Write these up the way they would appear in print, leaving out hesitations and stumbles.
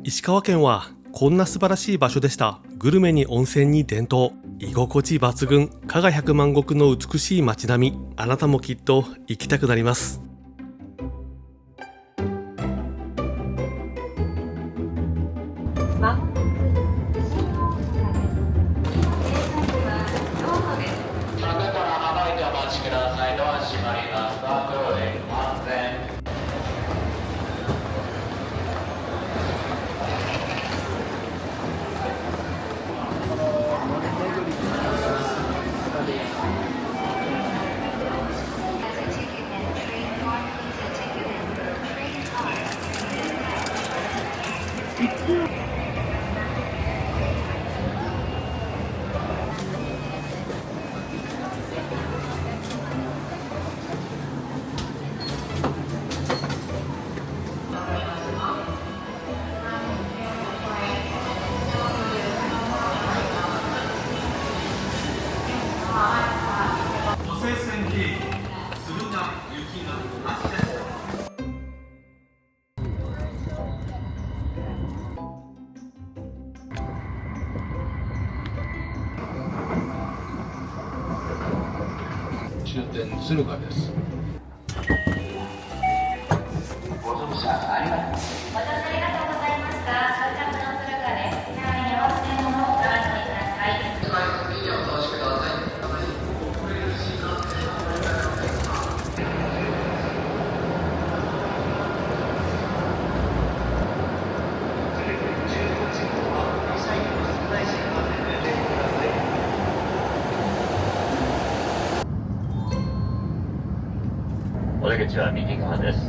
石川県はこんな素晴らしい場所でした。グルメに温泉に伝統、居心地抜群、加賀百万石の美しい街並み、あなたもきっと行きたくなります。終点敦賀です。ご乗車ありがとうございました。終着の敦賀です。車内には忘れ物をお楽しみください。お通しください。お出口は右側です。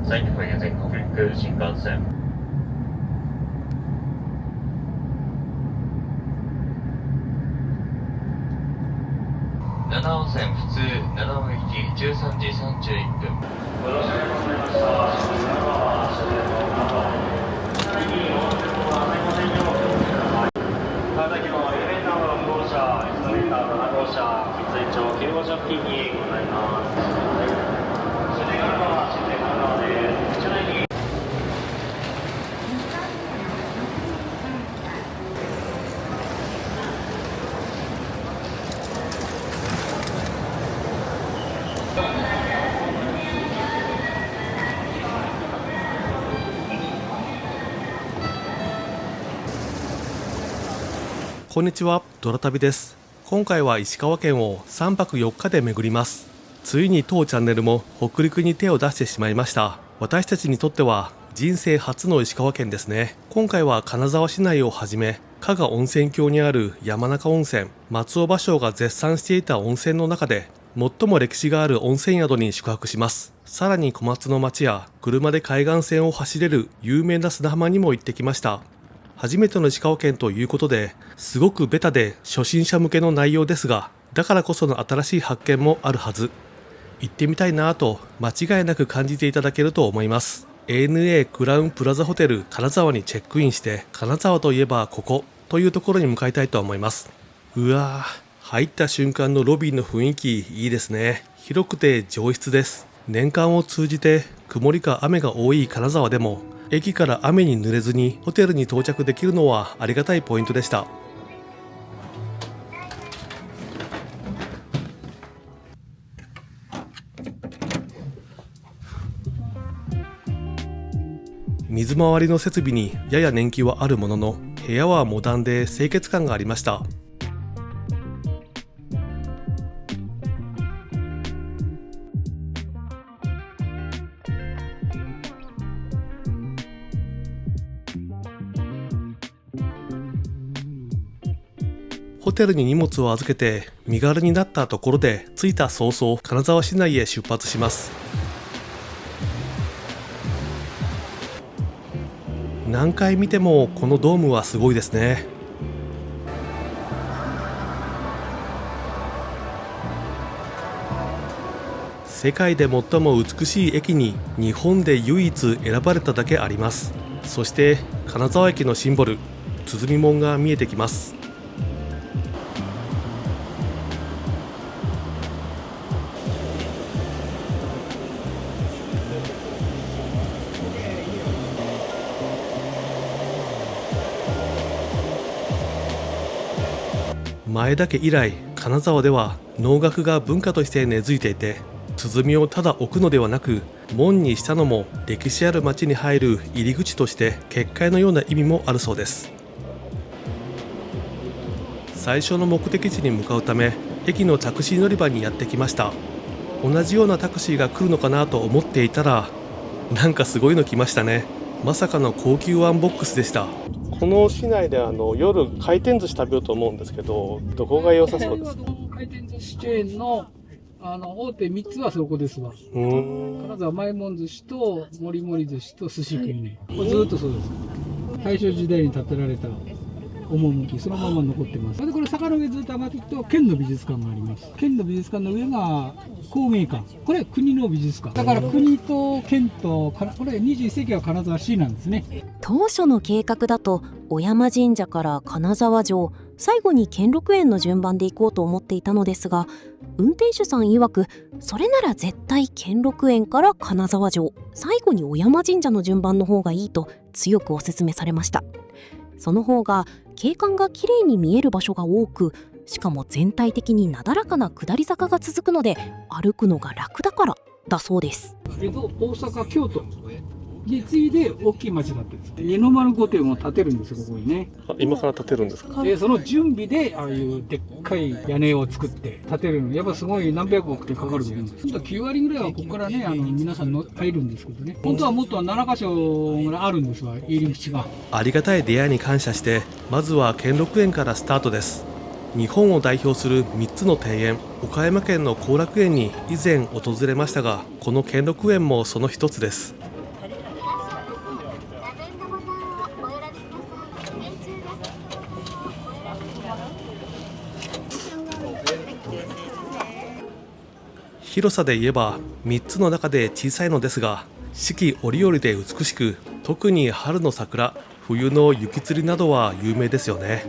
埼玉県全国陸新幹線。七尾線普通、七尾行き13時31分。ご乗車ありがとうございました。川崎のエレベーターの6号車、エスカレーター7号車、喫煙所9号車付近にございます。こんにちは、ドラ旅です。今回は石川県を3泊4日で巡ります。ついに当チャンネルも北陸に手を出してしまいました。私たちにとっては人生初の石川県ですね。今回は金沢市内をはじめ、加賀温泉郷にある山中温泉、松尾芭蕉が絶賛していた温泉の中で最も歴史がある温泉宿に宿泊します。さらに小松の町や車で海岸線を走れる有名な砂浜にも行ってきました。初めての石川県ということで、すごくベタで初心者向けの内容ですが、だからこその新しい発見もあるはず。行ってみたいなぁと間違いなく感じていただけると思います。ANA クラウンプラザホテル金沢にチェックインして、金沢といえばここというところに向かいたいと思います。うわぁ、入った瞬間のロビーの雰囲気いいですね。広くて上質です。年間を通じて曇りか雨が多い金沢でも、駅から雨に濡れずにホテルに到着できるのはありがたいポイントでした。水回りの設備にやや年季はあるものの、部屋はモダンで清潔感がありました。ホテルに荷物を預けて身軽になったところで、着いた早々金沢市内へ出発します。何回見てもこのドームはすごいですね。世界で最も美しい駅に日本で唯一選ばれただけあります。そして金沢駅のシンボル、鼓門が見えてきます。前田家以来金沢では能楽が文化として根付いていて、鼓をただ置くのではなく門にしたのも歴史ある町に入る入り口として結界のような意味もあるそうです。最初の目的地に向かうため駅のタクシー乗り場にやってきました。同じようなタクシーが来るのかなと思っていたら、なんかすごいの来ましたね。まさかの高級ワンボックスでした。この市内で夜回転寿司食べようと思うんですけど、どこが良さそうですか？回転寿司チェーンの大手3つはそこですわ。金沢まいもん寿司ともりもり寿司と寿司県ね。ずーっとそうです。大正時代に建てられた趣、そのまま残ってます。で、これ坂の上ずっと上がっていくと県の美術館があります。県の美術館の上が工芸館。これ国の美術館。だから国と県と、これ21世紀は金沢市なんですね。当初の計画だと小山神社から金沢城、最後に兼六園の順番で行こうと思っていたのですが、運転手さん曰くそれなら絶対兼六園から金沢城、最後に小山神社の順番の方がいいと強くお勧めされました。その方が景観がきれいに見える場所が多く、しかも全体的になだらかな下り坂が続くので歩くのが楽だからだそうです。江戸、大阪、京都に次いで大きい町だったんです。家の丸御殿を建てるんですよ、ここにね。今から建てるんですか？でその準備でああいうでっかい屋根を作って建てるの、やっぱすごい何百億ってかかると思うんです。本当は9割ぐらいはここからね、皆さんの入るんですけどね、本当はもっと7カ所ぐらいあるんですわ、入り口が。ありがたい出会いに感謝して、まずは兼六園からスタートです。日本を代表する3つの庭園、岡山県の後楽園に以前訪れましたが、この兼六園もその一つです。広さで言えば3つの中で小さいのですが、四季折々で美しく、特に春の桜、冬の雪吊りなどは有名ですよね。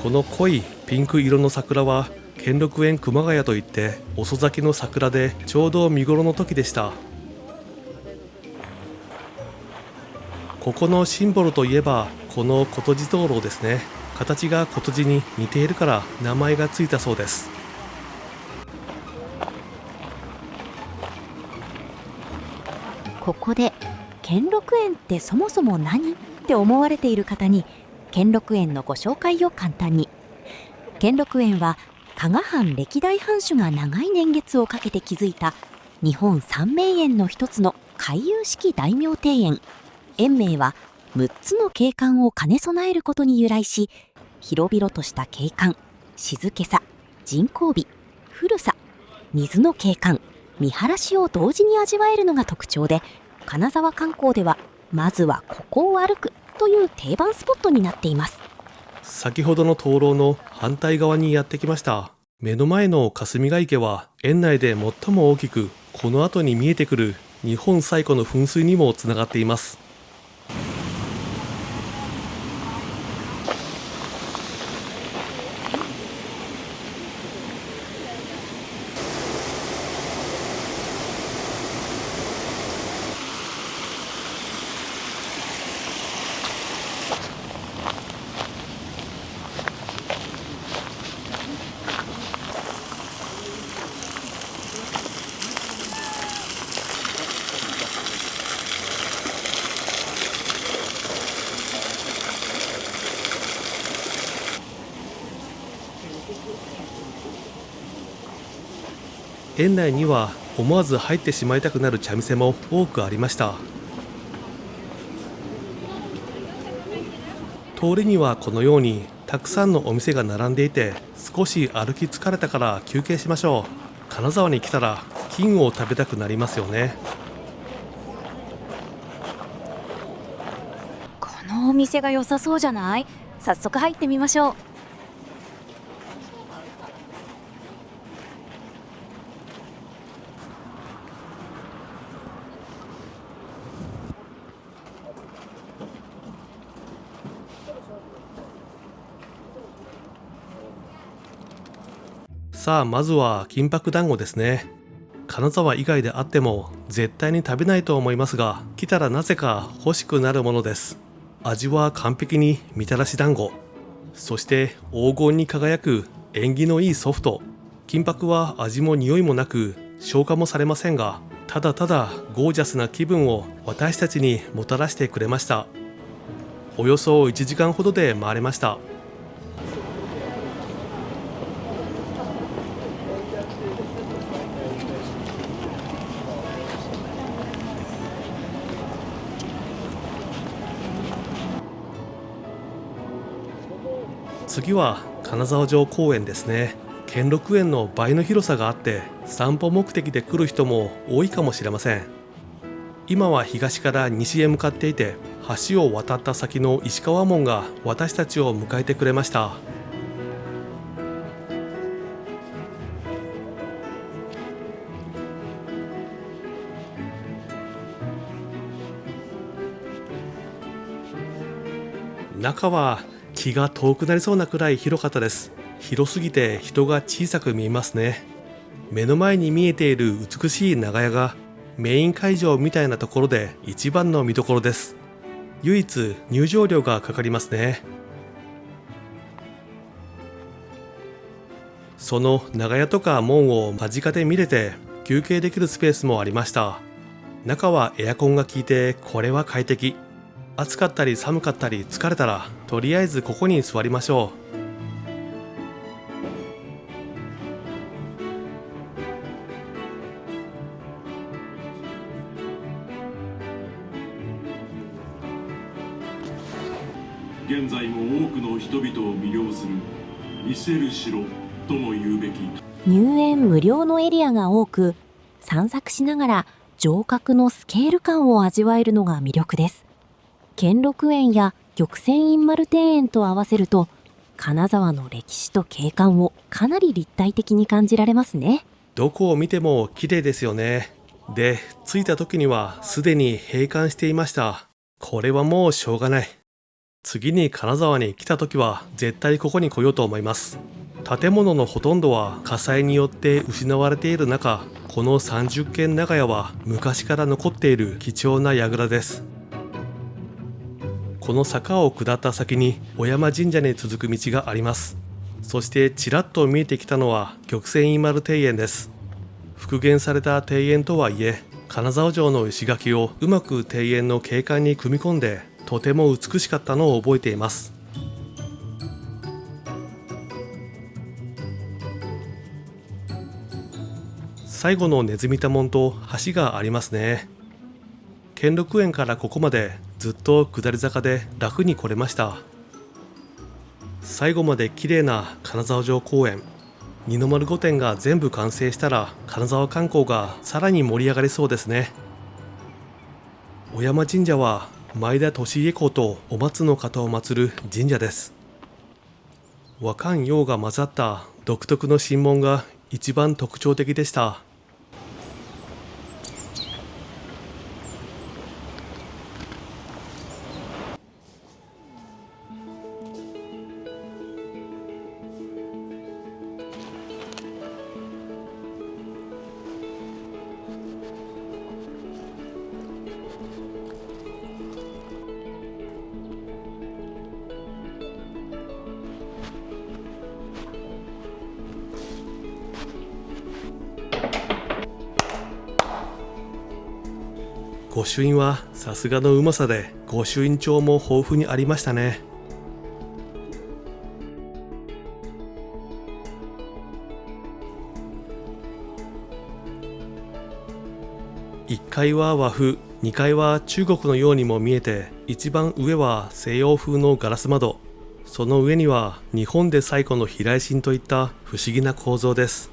この濃いピンク色の桜は兼六園熊谷といって、遅咲きの桜でちょうど見頃の時でした。ここのシンボルといえばこの琴地灯籠ですね。形が琴地に似ているから名前がついたそうです。ここで兼六園ってそもそも何って思われている方に兼六園のご紹介を簡単に。兼六園は加賀藩歴代藩主が長い年月をかけて築いた日本三名園の一つの回遊式大名庭園。園名は6つの景観を兼ね備えることに由来し、広々とした景観、静けさ、人工美、古さ、水の景観、見晴らしを同時に味わえるのが特徴で、金沢観光ではまずはここを歩くという定番スポットになっています。先ほどの灯籠の反対側にやってきました。目の前の霞ヶ池は園内で最も大きく、この後に見えてくる日本最古の噴水にもつながっています。園内には思わず入ってしまいたくなる茶店も多くありました。通りにはこのようにたくさんのお店が並んでいて、少し歩き疲れたから休憩しましょう。金沢に来たら金を食べたくなりますよね。このお店が良さそうじゃない？早速入ってみましょう。さあ、まずは金箔団子ですね。金沢以外であっても絶対に食べないと思いますが、来たらなぜか欲しくなるものです。味は完璧にみたらし団子、そして黄金に輝く縁起のいいソフト。金箔は味も匂いもなく消化もされませんが、ただただゴージャスな気分を私たちにもたらしてくれました。およそ1時間ほどで回れました。次は金沢城公園ですね。兼六園の倍の広さがあって散歩目的で来る人も多いかもしれません。今は東から西へ向かっていて、橋を渡った先の石川門が私たちを迎えてくれました。中は気が遠くなりそうなくらい広かったです。広すぎて人が小さく見えますね。目の前に見えている美しい長屋がメイン会場みたいなところで一番の見どころです。唯一入場料がかかりますね。その長屋とか門を間近で見れて休憩できるスペースもありました。中はエアコンが効いてこれは快適。暑かったり寒かったり疲れたらとりあえずここに座りましょう。現在も多くの人々を魅了する見せる城とも言うべき。入園無料のエリアが多く、散策しながら城郭のスケール感を味わえるのが魅力です。兼六園や玉泉院丸庭園と合わせると、金沢の歴史と景観をかなり立体的に感じられますね。どこを見ても綺麗ですよね。で、着いた時にはすでに閉館していました。これはもうしょうがない。次に金沢に来た時は絶対ここに来ようと思います。建物のほとんどは火災によって失われている中、この30軒長屋は昔から残っている貴重な櫓です。この坂を下った先に小山神社に続く道があります。そしてちらっと見えてきたのは玉泉院丸庭園です。復元された庭園とはいえ、金沢城の石垣をうまく庭園の景観に組み込んでとても美しかったのを覚えています。最後のネズミ田門と橋がありますね。兼六園からここまでずっと下り坂で楽に来れました。最後まで綺麗な金沢城公園、二の丸御殿が全部完成したら金沢観光がさらに盛り上がりそうですね。小山神社は前田利家公とお松の方を祀る神社です。和漢洋が混ざった独特の神門が一番特徴的でした。御朱印はさすがのうまさで御朱印帳も豊富にありましたね。1階は和風、2階は中国のようにも見えて、一番上は西洋風のガラス窓、その上には日本で最古の避雷針といった不思議な構造です。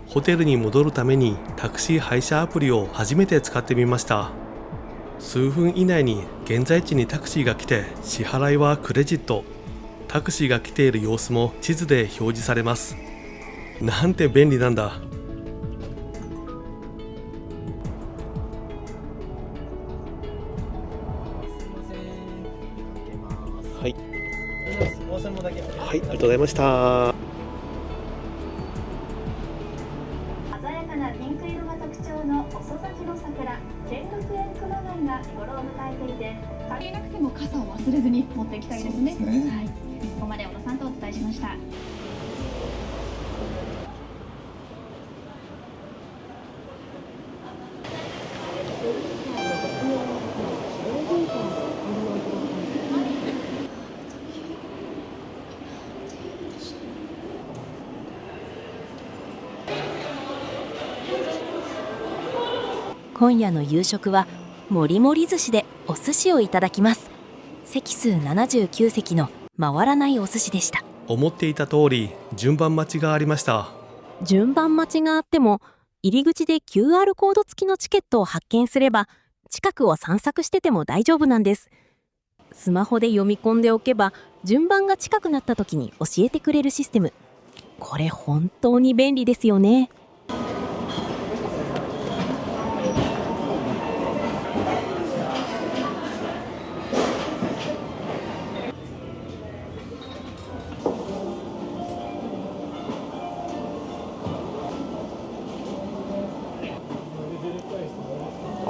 ホテルに戻るためにタクシー配車アプリを初めて使ってみました。数分以内に現在地にタクシーが来て、支払いはクレジット。タクシーが来ている様子も地図で表示されます。なんて便利なんだ。はい。おはい、ありがとうございました。鮮やかなピンク色が特徴の遅咲きの桜、兼六園熊谷が見頃を迎えていて、関係なくても傘を忘れずに持っていきたいですね。はい、ここまで小野さんとお伝えしました。今夜の夕食はもりもり寿司でお寿司をいただきます。席数79席の回らないお寿司でした。思っていた通り順番待ちがありました。順番待ちがあっても入り口で QR コード付きのチケットを発見すれば近くを散策してても大丈夫なんです。スマホで読み込んでおけば順番が近くなった時に教えてくれるシステム。これ本当に便利ですよね。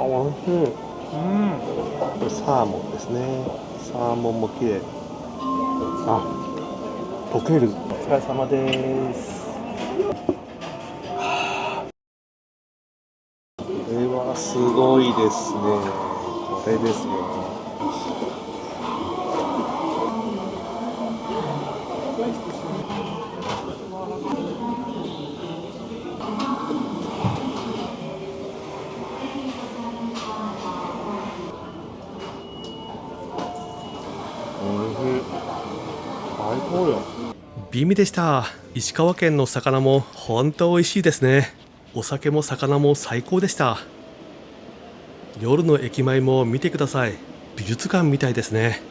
あ、おいしい。これサーモンですね。サーモンも綺麗。あ、溶ける。お疲れ様です。これはすごいですね。これですよ。美味でした。石川県の魚も本当美味しいですね。お酒も魚も最高でした。夜の駅前も見てください。美術館みたいですね。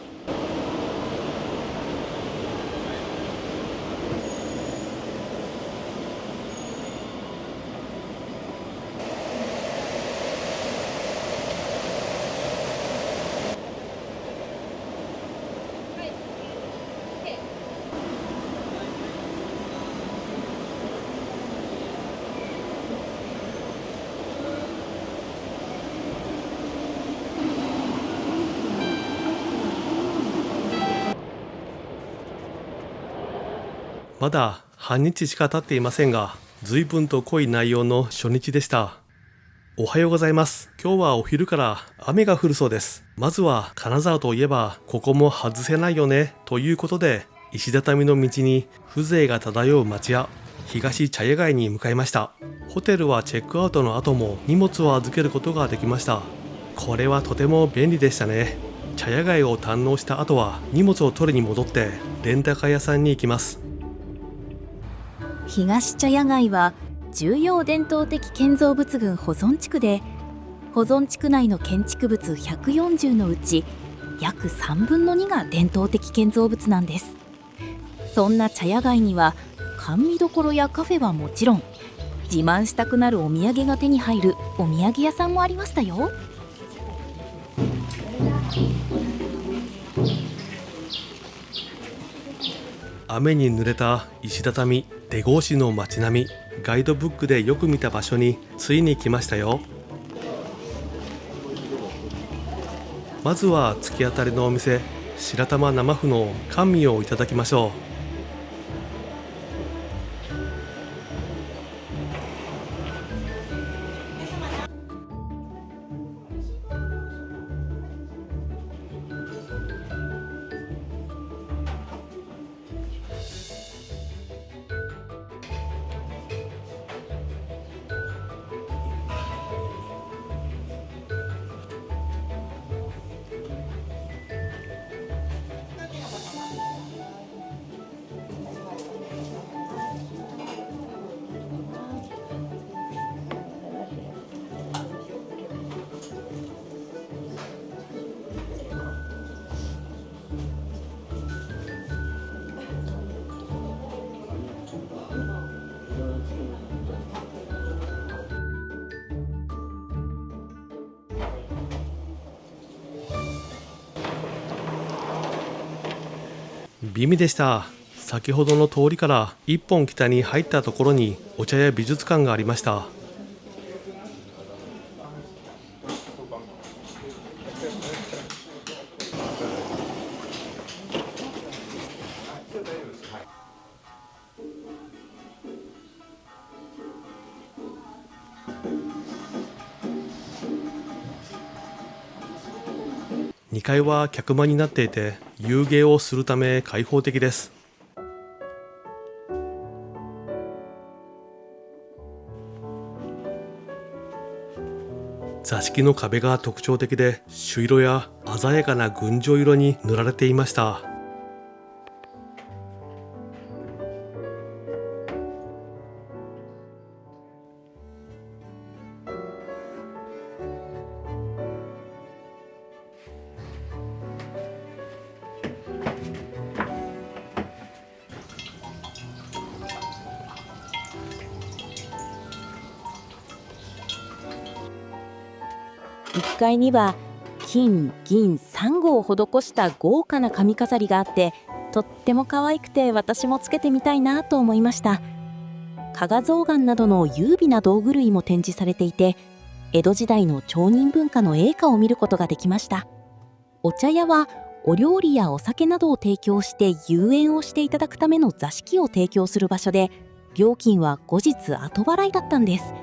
まだ半日しか経っていませんが、随分と濃い内容の初日でした。おはようございます。今日はお昼から雨が降るそうです。まずは金沢といえばここも外せないよねということで、石畳の道に風情が漂う町屋、東茶屋街に向かいました。ホテルはチェックアウトの後も荷物を預けることができました。これはとても便利でしたね。茶屋街を堪能した後は荷物を取りに戻ってレンタカー屋さんに行きます。東茶屋街は重要伝統的建造物群保存地区で、保存地区内の建築物140のうち約3分の2が伝統的建造物なんです。そんな茶屋街には甘味どころやカフェはもちろん、自慢したくなるお土産が手に入るお土産屋さんもありましたよ。雨に濡れた石畳、出格子の街並み、ガイドブックでよく見た場所についに来ましたよ。まずは突き当たりのお店、白玉生麩の甘味をいただきましょう。美味でした。先ほどの通りから一本北に入ったところにお茶や美術館がありました。2階は客間になっていて遊芸をするため開放的です。座敷の壁が特徴的で朱色や鮮やかな群青色に塗られていました。1階には金銀サンゴを施した豪華な髪飾りがあって、とっても可愛くて私もつけてみたいなと思いました。加賀象嵌などの優美な道具類も展示されていて、江戸時代の町人文化の栄華を見ることができました。お茶屋はお料理やお酒などを提供して遊園をしていただくための座敷を提供する場所で、料金は後日後払いだったんです。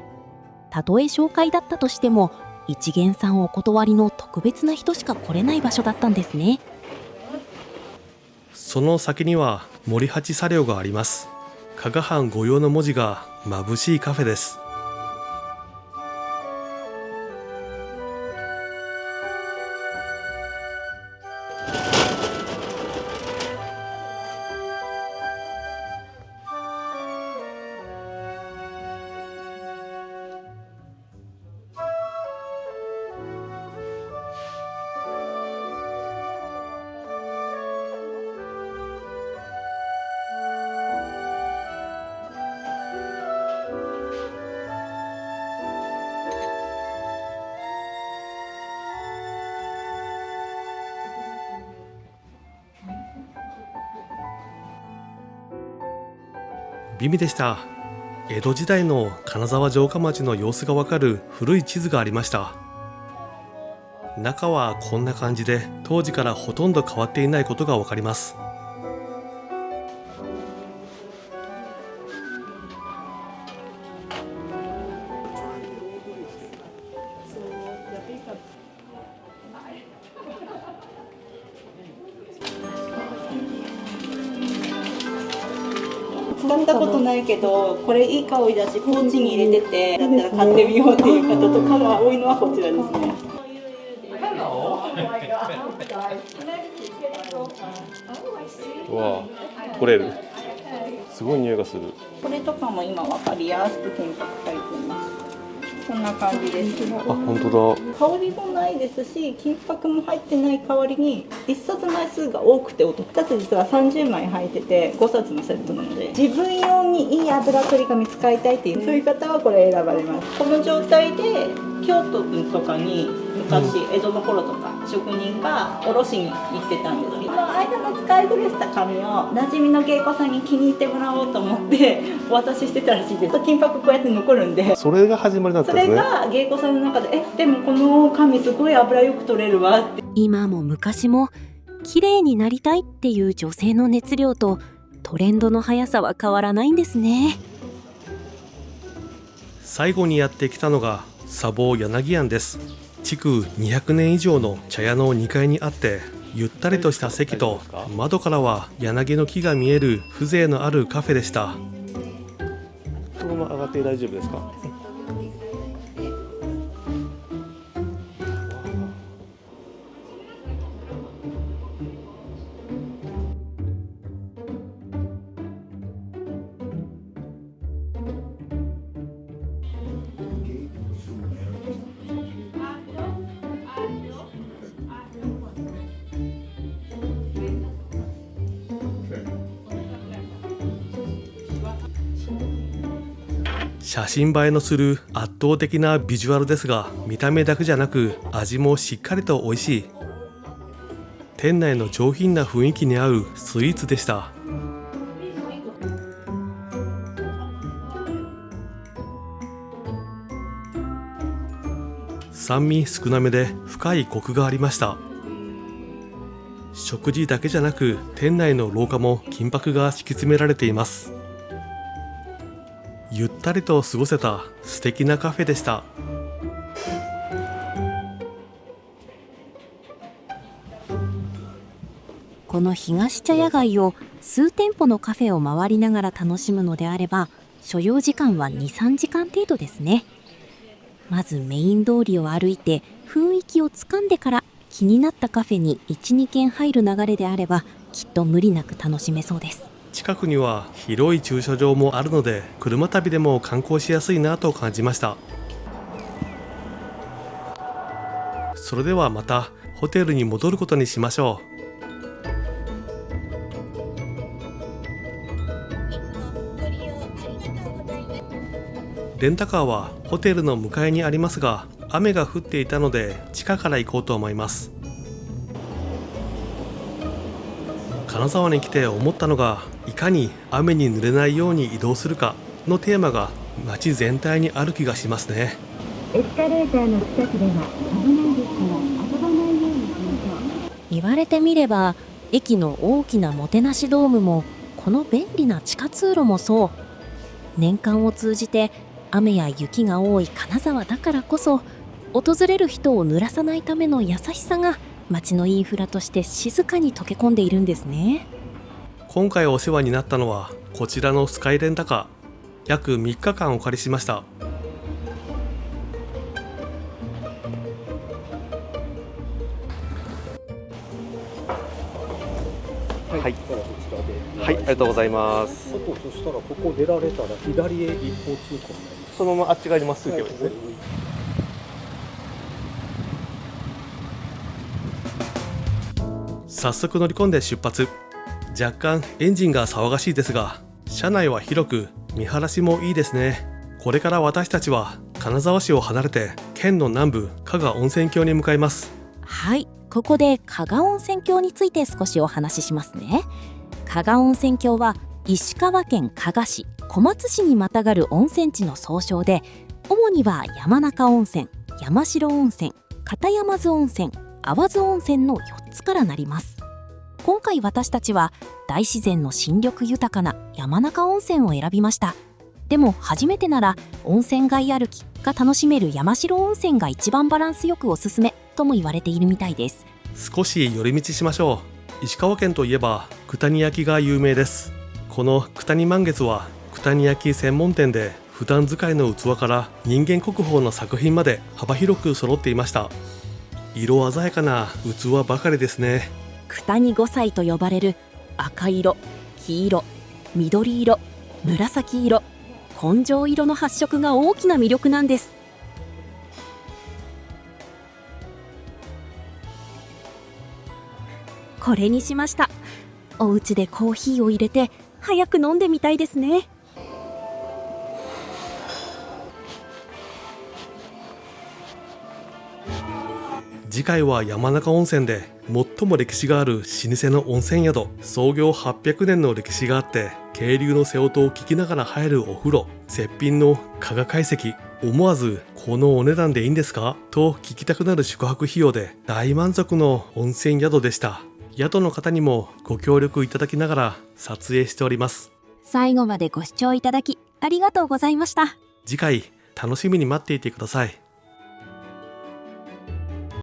たとえ紹介だったとしても一元さんお断りの特別な人しか来れない場所だったんですね。その先には森八茶寮があります。加賀藩御用の文字が眩しいカフェです。美味でした。江戸時代の金沢城下町の様子がわかる古い地図がありました。中はこんな感じで当時からほとんど変わっていないことがわかります。使ったことないけどこれいい香りだしポーチに入れててだったら買ってみようっていう方とかが多いのはこちらですね。うわあ、取れる。すごい匂いがする。これとかも今わかりやすく金箔書いてます。こんな感じです。あ、本当だ。香りもないですし金箔も入ってない代わりに1冊枚数が多くてお得。2つ実は30枚入ってて5冊のセットなので、自分用にいい油取り紙使いたいっていうそういう方はこれ選ばれます。この状態で京都とかに昔江戸の頃とか職人が卸しに行ってたんですけど、その間の使い古した紙を馴染みの芸妓さんに気に入ってもらおうと思ってお渡ししてたらしいです。金箔こうやって残るんで、それが始まりだったんですね。それが芸妓さんの中ででもこの紙すごい油よく取れるわって。今も昔も綺麗になりたいっていう女性の熱量とトレンドの速さは変わらないんですね。最後にやってきたのが茶房柳庵です。築200年以上の茶屋の2階にあって、ゆったりとした席と窓からは柳の木が見える風情のあるカフェでした。このまま上がって大丈夫ですか？写真映えのする圧倒的なビジュアルですが、見た目だけじゃなく味もしっかりと美味しい。店内の上品な雰囲気に合うスイーツでした。酸味少なめで深いコクがありました。食事だけじゃなく店内の廊下も金箔が敷き詰められています。ゆったりと過ごせた素敵なカフェでした。この東茶屋街を数店舗のカフェを回りながら楽しむのであれば、所要時間は 2,3 時間程度ですね。まずメイン通りを歩いて雰囲気をつかんでから気になったカフェに 1,2 軒入る流れであればきっと無理なく楽しめそうです。近くには広い駐車場もあるので車旅でも観光しやすいなと感じました。それではまたホテルに戻ることにしましょう。レンタカーはホテルの向かいにありますが、雨が降っていたので地下から行こうと思います。金沢に来て思ったのが、いかに雨に濡れないように移動するかのテーマが街全体にある気がしますね。エスカレーターの近くでは危ないですから遊ばないようにしましょう。言われてみれば駅の大きなもてなしドームもこの便利な地下通路もそう、年間を通じて雨や雪が多い金沢だからこそ、訪れる人を濡らさないための優しさが街のインフラとして静かに溶け込んでいるんですね。今回お世話になったのはこちらのスカイレンタカー。約3日間お借りしました。はい、はい、ありがとうございます。そしたらここ出られたら左へ一方通行になります。そのままあっち側にまっすぐ行けばいいですね。早速乗り込んで出発。若干エンジンが騒がしいですが、車内は広く見晴らしもいいですね。これから私たちは金沢市を離れて県の南部加賀温泉郷に向かいます。はい、ここで加賀温泉郷について少しお話ししますね。加賀温泉郷は石川県加賀市、小松市にまたがる温泉地の総称で、主には山中温泉、山代温泉、片山津温泉、淡津温泉の4つからなります。今回私たちは大自然の新緑豊かな山中温泉を選びました。でも初めてなら温泉街歩きが楽しめる山代温泉が一番バランスよくおすすめとも言われているみたいです。少し寄り道しましょう。石川県といえば九谷焼が有名です。この九谷満月は九谷焼専門店で、普段使いの器から人間国宝の作品まで幅広く揃っていました。色鮮やかな器ばかりですね。九谷五彩と呼ばれる赤色、黄色、緑色、紫色、紺青色の発色が大きな魅力なんです。これにしました。お家でコーヒーを入れて早く飲んでみたいですね。次回は山中温泉で最も歴史がある老舗の温泉宿、創業800年の歴史があって渓流の瀬音を聞きながら入るお風呂、絶品の加賀懐石、思わずこのお値段でいいんですかと聞きたくなる宿泊費用で大満足の温泉宿でした。宿の方にもご協力いただきながら撮影しております。最後までご視聴いただきありがとうございました。次回楽しみに待っていてください。